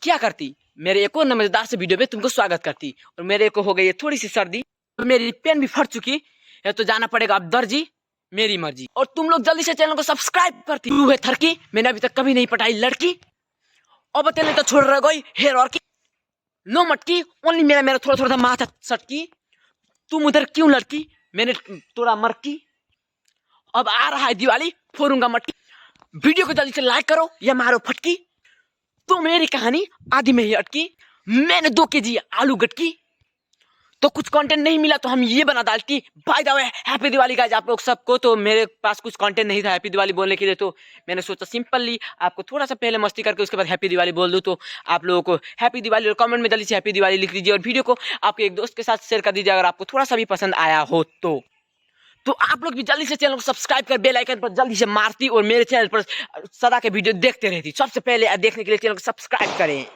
क्या करती, मेरे एक और मजेदार से वीडियो में तुमको स्वागत करती। और मेरे को हो गई है थोड़ी सी सर्दी, और मेरी पेन भी फट चुकी है, तो जाना पड़ेगा अब दर्जी, मेरी मर्जी। और तुम लोग जल्दी से चैनल को सब्सक्राइब करती। तू है थरकी, मैंने अभी तक कभी नहीं पटाई लड़की, और बतेले तो छोड़ रह गई हेयर और की नो मटकी, ओनली मेरा मेरा थोड़ा थोड़ा माथा सटकी। तुम उधर क्यों लड़की, मैंने तोड़ा मरकी। अब आ रहा है दिवाली, फोड़ूंगा मटकी। वीडियो को जल्दी से लाइक करो या मारो फटकी। तो मेरी कहानी आधी में ही अटकी, मैंने 2 केजी आलू गटकी, तो कुछ कंटेंट नहीं मिला तो हम ये बना डालती। By the way happy Diwali guys आप लोग सबको। तो मेरे पास कुछ कंटेंट नहीं था हैप्पी दिवाली बोलने के लिए, तो मैंने सोचा सिंपली आपको थोड़ा सा पहले मस्ती करके उसके बाद हैप्पी दिवाली बोल दूं। तो आप लोगों को हैप्पी दिवाली और कमेंट में जल्दी से हैप्पी दिवाली लिख दीजिए, और वीडियो को आपके एक दोस्त के साथ शेयर कर दीजिए अगर आपको थोड़ा सा भी पसंद आया हो तो आप लोग भी जल्दी से चैनल को सब्सक्राइब कर बेल आइकन पर जल्दी से मारती, और मेरे चैनल पर सदा के वीडियो देखते रहती। सबसे पहले देखने के लिए चैनल को सब्सक्राइब करें।